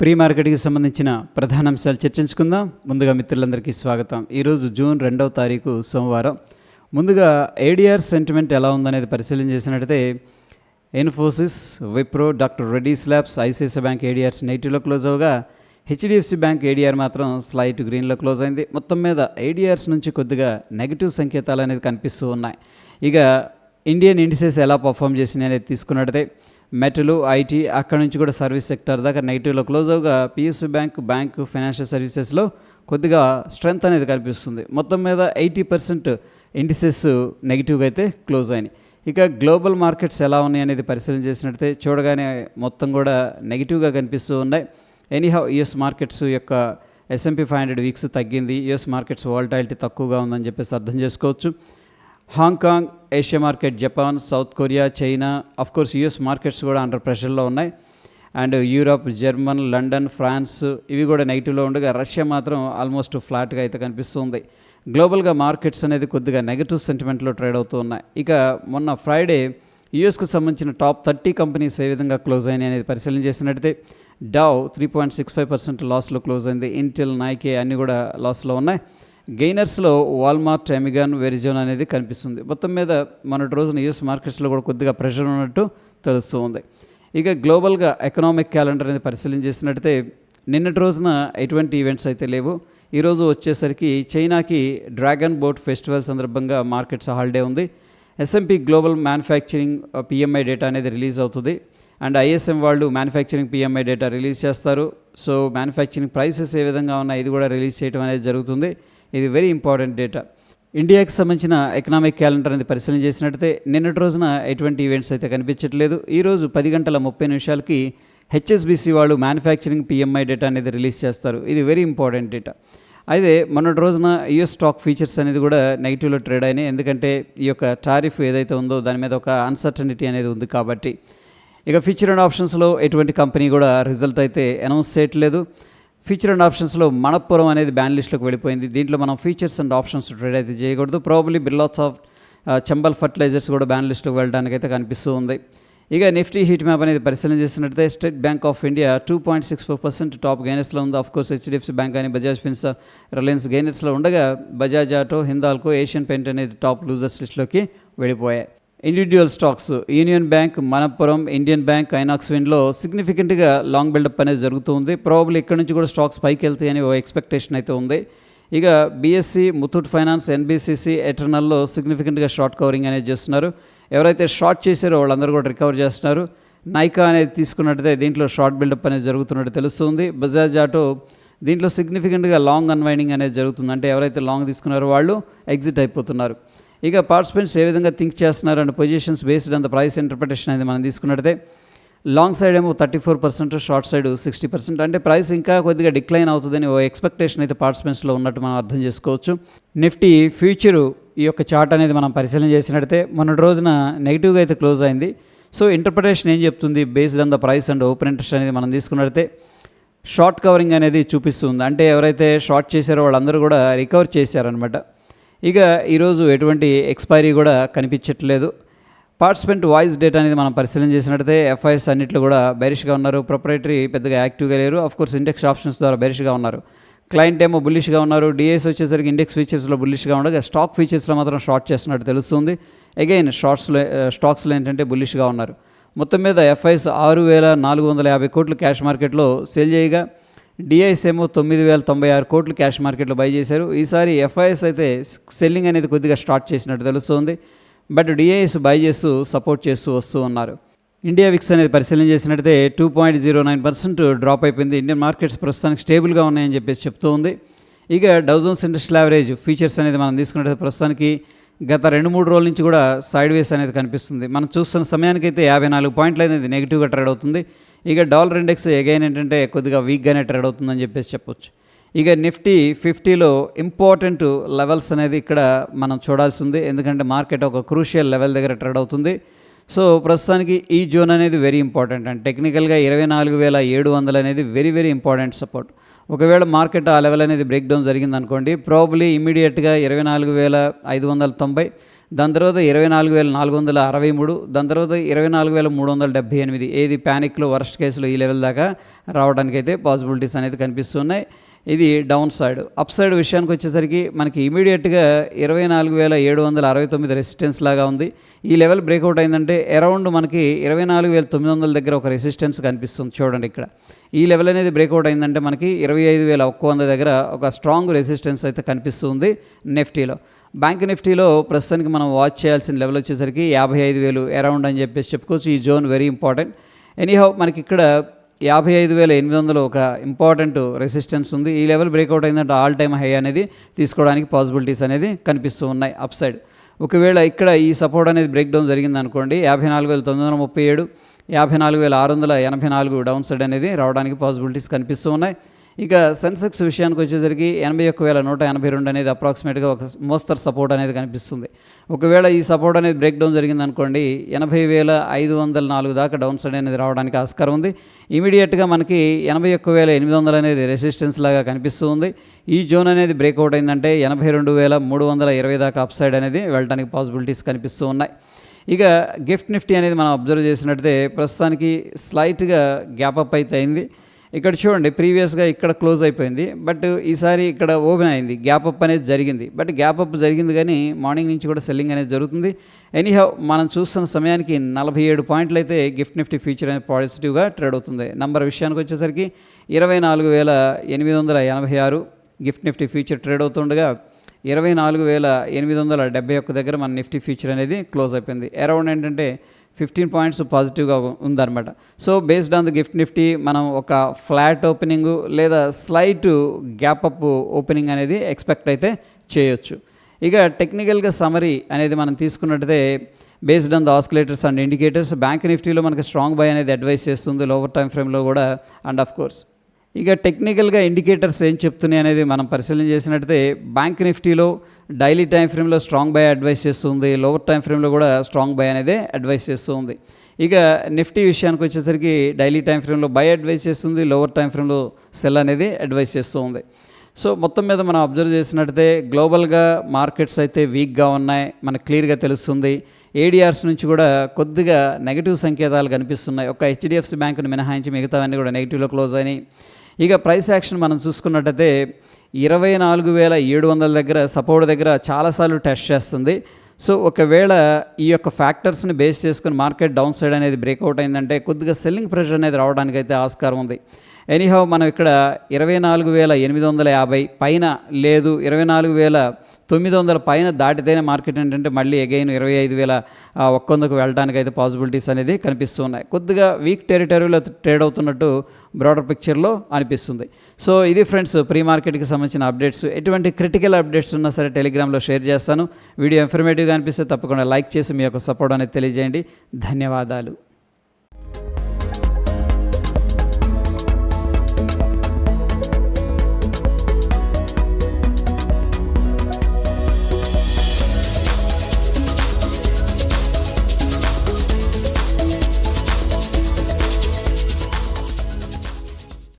Pre మార్కెట్కి సంబంధించిన ప్రధాన అంశాలు చర్చించుకుందాం. ముందుగా మిత్రులందరికీ స్వాగతం. ఈరోజు జూన్ 2వ తారీఖు సోమవారం. ముందుగా ఏడిఆర్ సెంటిమెంట్ ఎలా ఉందనేది పరిశీలన చేసినట్టయితే Infosys, Wipro, doctor Reddy's labs, ICICI bank ADRs నెగిటివ్లో క్లోజ్ అవగా హెచ్డిఎఫ్సి బ్యాంక్ ఏడిఆర్ మాత్రం స్లైట్ గ్రీన్లో క్లోజ్ అయింది. మొత్తం మీద ఏడిఆర్స్ నుంచి కొద్దిగా నెగిటివ్ సంకేతాలు అనేది కనిపిస్తూ ఉన్నాయి. ఇక ఇండియన్ ఇండిసెస్ ఎలా పర్ఫామ్ చేసినాయి అనేది తీసుకున్నట్టయితే మెటలు, ఐటీ, అక్కడ నుంచి కూడా సర్వీస్ సెక్టర్ దాకా నెగిటివ్లో క్లోజ్ అవగా పిఎస్యు బ్యాంక్, ఫైనాన్షియల్ సర్వీసెస్లో కొద్దిగా స్ట్రెంత్ అనేది కనిపిస్తుంది. మొత్తం మీద 80% ఇండిసెస్ నెగిటివ్గా అయితే క్లోజ్ అయినాయి. ఇక గ్లోబల్ మార్కెట్స్ ఎలా ఉన్నాయి అనేది పరిశీలన చేసినట్టయితే చూడగానే మొత్తం కూడా నెగిటివ్గా కనిపిస్తూ ఉన్నాయి. ఎనీహౌ యుఎస్ మార్కెట్స్ యొక్క S&P 500 వీక్స్ తగ్గింది. యుఎస్ మార్కెట్స్ వాలటాలిటీ తక్కువగా ఉందని చెప్పేసి అర్థం చేసుకోవచ్చు. Hong Kong, Asia market, Japan, South Korea, China, of course US markets కూడా అండర్ ప్రెషర్లో ఉన్నాయి. And Europe, German, London, France ఇవి కూడా నెగిటివ్లో ఉండగా రష్యా మాత్రం ఆల్మోస్ట్ ఫ్లాట్గా అయితే కనిపిస్తుంది. గ్లోబల్గా మార్కెట్స్ అనేది కొద్దిగా నెగిటివ్ సెంటిమెంట్లో ట్రేడ్ అవుతూ ఉన్నాయి. ఇక మొన్న ఫ్రైడే యూఎస్కు సంబంధించిన టాప్ 30 కంపెనీస్ ఏ విధంగా క్లోజ్ అయినాయి అనేది పరిశీలన చేసినట్టయితే డౌ 3.65% లాస్లో క్లోజ్ అయింది. ఇంటెల్, నైకే అన్నీ కూడా లాస్లో ఉన్నాయి. గెయినర్స్లో వాల్మార్ట్, అమెజాన్, వెరిజోన్ అనేది కనిపిస్తుంది. మొత్తం మీద మొన్నటి రోజున యూఎస్ మార్కెట్స్లో కూడా కొద్దిగా ప్రెషర్ ఉన్నట్టు తెలుస్తూ ఉంది. ఇక గ్లోబల్గా ఎకనామిక్ క్యాలెండర్ అనేది పరిశీలన చేసినట్టయితే నిన్నటి రోజున ఎటువంటి ఈవెంట్స్ అయితే లేవు. ఈరోజు వచ్చేసరికి చైనాకి డ్రాగన్ బోట్ ఫెస్టివల్ సందర్భంగా మార్కెట్స్ హాలిడే ఉంది. S&P global manufacturing PMI data అనేది రిలీజ్ అవుతుంది. అండ్ ISM వాళ్ళు మ్యానుఫ్యాక్చరింగ్ PMI డేటా రిలీజ్ చేస్తారు. సో మ్యానుఫ్యాక్చరింగ్ ప్రైసెస్ ఏ విధంగా ఉన్నాయి ఇది కూడా రిలీజ్ చేయడం అనేది జరుగుతుంది. ఇది వెరీ ఇంపార్టెంట్ డేటా. ఇండియాకి సంబంధించిన ఎకనామిక్ క్యాలెండర్ అనేది పరిశీలన చేసినట్టయితే నిన్నటి రోజున ఎటువంటి ఈవెంట్స్ అయితే కనిపించట్లేదు. ఈరోజు 10:30 HSBC వాళ్ళు మ్యానుఫ్యాక్చరింగ్ PMI డేటా అనేది రిలీజ్ చేస్తారు. ఇది వెరీ ఇంపార్టెంట్ డేటా. అయితే మొన్నటి రోజున యుఎస్ స్టాక్ ఫీచర్స్ అనేది కూడా నెగిటివ్లో ట్రేడ్ అయినాయి. ఎందుకంటే ఈ యొక్క టారిఫ్ ఏదైతే ఉందో దాని మీద ఒక అన్సర్టనిటీ అనేది ఉంది కాబట్టి. ఇక ఫ్యూచర్ అండ్ ఆప్షన్స్లో ఎటువంటి కంపెనీ కూడా రిజల్ట్ అయితే అనౌన్స్ చేయట్లేదు. ఫ్యూచర్ అండ్ ఆప్షన్స్లో మనప్పురం అనేది బ్యాన్ లిస్ట్లోకి వెళ్ళిపోయింది. దీంట్లో మనం ఫీచర్స్ అండ్ ఆప్షన్స్ ట్రేడ్ అయితే చేయకూడదు. Probably Birlas of Chambal fertilizers కూడా బ్యాన్ లిస్ట్లోకి వెళ్ళడానికి అయితే కనిపిస్తూ ఉంది. ఇక నిఫ్టీ హీట్ మ్యాప్ అనేది పరిశీలన చేసినట్టయితే State Bank of India 2.64% top గెయినర్స్లో ఉంది. ఆఫ్కోర్స్ HDFC బ్యాంక్ అని, బజాజ్ ఫిన్స్, రిలయన్స్ గెయినర్స్లో ఉండగా Bajaj auto, Hindalco, Asian paint అనేది టాప్ లూజర్స్ లిస్ట్లోకి వెళ్ళిపోయాయి. Individual stocks Union Bank, Manappuram, Indian bank, Inox విన్లో సిగ్నిఫికెంట్గా లాంగ్ బిల్డప్ అనేది జరుగుతుంది. ప్రాబబ్లీ ఇక్కడ నుంచి కూడా స్టాక్స్ పైకి వెళ్తాయని ఓ ఎక్స్పెక్టేషన్ అయితే ఉంది. ఇక BSE, ముతూట్ ఫైనాన్స్, NBCC, ఎటర్నల్లో సిగ్నిఫికెంట్గా షార్ట్ కవరింగ్ అనేది చేస్తున్నారు. ఎవరైతే షార్ట్ చేశారో వాళ్ళందరూ కూడా రికవర్ చేస్తున్నారు. నైకా అనేది తీసుకున్నట్టయితే దీంట్లో షార్ట్ బిల్డప్ అనేది జరుగుతున్నట్టు తెలుస్తుంది. బజాజ్ ఆటో దీంట్లో సిగ్నిఫికెంట్గా లాంగ్ అన్వైండింగ్ అనేది జరుగుతుంది. అంటే ఎవరైతే లాంగ్ తీసుకున్నారో వాళ్ళు ఎగ్జిట్ అయిపోతున్నారు. ఇక పార్టిసిపెంట్స్ ఏ విధంగా థింక్ చేస్తున్నారు and positions based on the price interpretation అనేది మనం తీసుకున్నట్టయితే లాంగ్ సైడ్ ఏమో 34%, షార్ట్ సైడ్ 60%. అంటే ప్రైస్ ఇంకా కొద్దిగా డిక్లైన్ అవుతుందని ఓ ఎక్స్పెక్టేషన్ అయితే పార్టిసిపెంట్స్లో ఉన్నట్టు మనం అర్థం చేసుకోవచ్చు. నిఫ్టీ ఫ్యూచరు ఈ యొక్క చార్ట్ అనేది మనం పరిశీలన చేసినట్టయితే మొన్నటి రోజున నెగిటివ్గా అయితే క్లోజ్ అయింది. సో ఇంటర్ప్రిటేషన్ ఏం చెప్తుంది based on the price and open interest అనేది మనం తీసుకున్నట్టయితే షార్ట్ కవరింగ్ అనేది చూపిస్తుంది. అంటే ఎవరైతే షార్ట్ చేశారో వాళ్ళందరూ కూడా రికవర్ చేశారనమాట. ఇక ఈరోజు ఎటువంటి ఎక్స్పైరీ కూడా కనిపించట్లేదు. పార్టిసిపెంట్ వాయిస్ డేటా అనేది మనం పరిశీలన చేసినట్టయితే FIS అన్నింటిలో కూడా బెరిష్గా ఉన్నారు. ప్రొపరేటరీ పెద్దగా యాక్టివ్గా లేరు. ఆఫ్కోర్స్ ఇండెక్స్ ఆప్షన్స్ ద్వారా బెరిష్గా ఉన్నారు. క్లయింట్ ఏమో బుల్లిష్గా ఉన్నారు. DIs వచ్చేసరికి ఇండెక్స్ ఫీచర్స్లో బుల్లిష్గా ఉండగా స్టాక్ ఫీచర్స్లో మాత్రం షార్ట్ చేస్తున్నట్టు తెలుస్తుంది. అగైన్ స్టాక్స్లో ఏంటంటే బుల్లిష్గా ఉన్నారు. మొత్తం మీద FIS 6,450 కోట్లు క్యాష్ మార్కెట్లో సేల్ చేయగా DIs ఏమో 9,096 కోట్లు క్యాష్ మార్కెట్లో బై చేశారు. ఈసారి FIS అయితే సెల్లింగ్ అనేది కొద్దిగా స్టార్ట్ చేసినట్టు తెలుస్తుంది. బట్ DIs బై చేస్తూ సపోర్ట్ చేస్తూ వస్తూ ఉన్నారు. ఇండియా విక్స్ అనేది పరిశీలన చేసినట్టయితే 2.09% డ్రాప్ అయిపోయింది. ఇండియన్ మార్కెట్స్ ప్రస్తుతానికి స్టేబుల్గా ఉన్నాయని చెప్పేసి చెప్తూ ఉంది. ఇక Dow Jones industrial average futures అనేది మనం తీసుకున్నట్టయితే ప్రస్తుతానికి గత 2-3 రోజుల నుంచి కూడా సైడ్ వేస్ అనేది కనిపిస్తుంది. మనం చూస్తున్న సమయానికైతే 54 పాయింట్లు అనేది నెగిటివ్గా ట్రేడ్ అవుతుంది. ఇక డాలర్ ఇండెక్స్ అగైన్ ఏంటంటే కొద్దిగా వీక్గానే ట్రేడ్ అవుతుందని చెప్పేసి చెప్పొచ్చు. ఇక నిఫ్టీ 50లో ఇంపార్టెంట్ లెవెల్స్ అనేది ఇక్కడ మనం చూడాల్సి ఉంది. ఎందుకంటే మార్కెట్ ఒక క్రూషియల్ లెవెల్ దగ్గర ట్రేడ్ అవుతుంది. సో ప్రస్తుతానికి ఈ జోన్ అనేది వెరీ ఇంపార్టెంట్. అండ్ టెక్నికల్గా 24,700 అనేది వెరీ వెరీ ఇంపార్టెంట్ సపోర్ట్. ఒకవేళ మార్కెట్ ఆ లెవెల్ అనేది బ్రేక్ డౌన్ జరిగిందనుకోండి, ప్రాబబ్లీ ఇమీడియట్గా 24,590 దాని తర్వాత 24,463, దాని తర్వాత 24,378. ఏది ప్యానిక్లో వర్స్ట్ కేసులో ఈ లెవెల్ దాకా రావడానికైతే పాసిబిలిటీస్ అనేది కనిపిస్తున్నాయి. ఇది డౌన్ సైడ్. అప్ సైడ్ విషయానికి వచ్చేసరికి మనకి ఇమీడియట్గా 24,769 రెసిస్టెన్స్ లాగా ఉంది. ఈ లెవెల్ బ్రేక్అవుట్ అయిందంటే అరౌండ్ మనకి 24,900 దగ్గర ఒక రెసిస్టెన్స్ కనిపిస్తుంది. చూడండి ఇక్కడ ఈ లెవెల్ అనేది బ్రేక్అవుట్ అయిందంటే మనకి 25,100 దగ్గర ఒక స్ట్రాంగ్ రెసిస్టెన్స్ అయితే కనిపిస్తుంది నిఫ్టీలో. బ్యాంక్ నిఫ్టీలో ప్రస్తుతానికి మనం వాచ్ చేయాల్సిన లెవెల్ వచ్చేసరికి 55,000 అరౌండ్ అని చెప్పేసి చెప్పుకోవచ్చు. ఈ జోన్ వెరీ ఇంపార్టెంట్. ఎనీహౌ మనకి ఇక్కడ 55,800 ఒక ఇంపార్టెంట్ రెసిస్టెన్స్ ఉంది. ఈ లెవెల్ బ్రేక్అవుట్ అయిందంటే ఆల్ టైమ్ హై అనేది తీసుకోవడానికి పాసిబిలిటీస్ అనేది కనిపిస్తూ ఉన్నాయి అప్ సైడ్. ఒకవేళ ఇక్కడ ఈ సపోర్ట్ అనేది బ్రేక్ డౌన్ జరిగింది అనుకోండి 54,937, 54,684 డౌన్ సైడ్ అనేది రావడానికి పాసిబిలిటీస్ కనిపిస్తూ ఉన్నాయి. ఇక సెన్సెక్స్ విషయానికి వచ్చేసరికి 81,182 అనేది అప్రాక్సిమేట్గా ఒక మోస్తరు సపోర్ట్ అనేది కనిపిస్తుంది. ఒకవేళ ఈ సపోర్ట్ అనేది బ్రేక్ డౌన్ జరిగిందనుకోండి 80,504 దాకా డౌన్ సైడ్ అనేది రావడానికి ఆస్కారం ఉంది. ఇమీడియట్గా మనకి 81,800 అనేది రెసిస్టెన్స్ లాగా కనిపిస్తూ ఉంది. ఈ జోన్ అనేది బ్రేక్అవుట్ అయిందంటే 82,320 దాకా అప్ సైడ్ అనేది వెళ్ళడానికి పాసిబిలిటీస్ కనిపిస్తూ ఉన్నాయి. ఇక గిఫ్ట్ నిఫ్టీ అనేది మనం అబ్జర్వ్ చేసినట్టయితే ప్రస్తుతానికి స్లైట్గా గ్యాప్ అప్ అయితే అయింది. ఇక్కడ చూడండి ప్రీవియస్గా ఇక్కడ క్లోజ్ అయిపోయింది, బట్ ఈసారి ఇక్కడ ఓపెన్ అయింది. గ్యాప్ అప్ అనేది జరిగింది, బట్ గ్యాప్ అప్ జరిగింది కానీ మార్నింగ్ నుంచి కూడా సెల్లింగ్ అనేది జరుగుతుంది. ఎనీహౌ మనం చూస్తున్న సమయానికి 47 పాయింట్లు అయితే గిఫ్ట్ నిఫ్టీ ఫ్యూచర్ అనేది పాజిటివ్గా ట్రేడ్ అవుతుంది. నంబర్ విషయానికి వచ్చేసరికి 24,886 గిఫ్ట్ నిఫ్టీ ఫ్యూచర్ ట్రేడ్ అవుతుండగా 24,871 దగ్గర మన నిఫ్టీ ఫ్యూచర్ అనేది క్లోజ్ అయిపోయింది. అరౌండ్ ఏంటంటే 15 పాయింట్స్ పాజిటివ్గా ఉందన్నమాట. So based on the gift Nifty మనం ఒక ఫ్లాట్ ఓపెనింగ్ లేదా స్లైట్ గ్యాప్ అప్ ఓపెనింగ్ అనేది ఎక్స్పెక్ట్ అయితే చేయొచ్చు. ఇక టెక్నికల్గా సమరీ అనేది మనం తీసుకున్నట్టయితే based on the oscillators and indicators bank నిఫ్టీలో మనకి స్ట్రాంగ్ బై అనేది అడ్వైస్ చేస్తుంది లోవర్ టైం ఫ్రేమ్లో కూడా. అండ్ ఆఫ్ కోర్స్ ఇక టెక్నికల్గా ఇండికేటర్స్ ఏం చెప్తున్నాయి అనేది మనం పరిశీలన చేసినట్టయితే బ్యాంక్ నిఫ్టీలో డైలీ టైం ఫ్రేమ్లో స్ట్రాంగ్ బై అడ్వైస్ చేస్తుంది, లోవర్ టైం ఫ్రేమ్లో కూడా స్ట్రాంగ్ బై అనేది అడ్వైస్ చేస్తుంది. ఇక నిఫ్టీ విషయానికి వచ్చేసరికి డైలీ టైం ఫ్రేమ్లో బై అడ్వైస్ చేస్తుంది, లోవర్ టైం ఫ్రేమ్లో సెల్ అనేది అడ్వైస్ చేస్తుంది. సో మొత్తం మీద మనం అబ్జర్వ్ చేసినట్టయితే గ్లోబల్గా మార్కెట్స్ అయితే వీక్గా ఉన్నాయి, మనకు క్లియర్గా తెలుస్తుంది. ఏడిఆర్స్ నుంచి కూడా కొద్దిగా నెగిటివ్ సంకేతాలు కనిపిస్తున్నాయి. ఒక హెచ్డిఎఫ్సి బ్యాంకును మినహాయించి మిగతావన్నీ కూడా నెగిటివ్లో క్లోజ్ అయినాయి. ఇక ప్రైస్ యాక్షన్ మనం చూసుకున్నట్టయితే 24,700 దగ్గర సపోర్ట్ దగ్గర చాలాసార్లు టెస్ట్ చేస్తుంది. సో ఒకవేళ ఈ యొక్క ఫ్యాక్టర్స్ని బేస్ చేసుకుని మార్కెట్ డౌన్ సైడ్ అనేది బ్రేక్అవుట్ అయిందంటే కొద్దిగా సెల్లింగ్ ప్రెషర్ అనేది రావడానికి అయితే ఆస్కారం ఉంది. ఎనీహౌ మనం ఇక్కడ 24,850 పైన లేదు 24,900 పైన దాటితేనే మార్కెట్ ఏంటంటే మళ్ళీ అగైన్ 25,100కు వెళ్ళడానికి అయితే పాసిబిలిటీస్ అనేది కనిపిస్తున్నాయి. కొద్దిగా వీక్ టెరిటరీలో ట్రేడ్ అవుతున్నట్టు బ్రాడర్ పిక్చర్లో అనిపిస్తుంది. సో ఇది ఫ్రెండ్స్ ప్రీ మార్కెట్కి సంబంధించిన అప్డేట్స్. ఎటువంటి క్రిటికల్ అప్డేట్స్ ఉన్నా సరే టెలిగ్రామ్లో షేర్ చేస్తాను. వీడియో ఇన్ఫర్మేటివ్గా అనిపిస్తే తప్పకుండా లైక్ చేసి మీ యొక్క సపోర్ట్ అనేది తెలియజేయండి. ధన్యవాదాలు.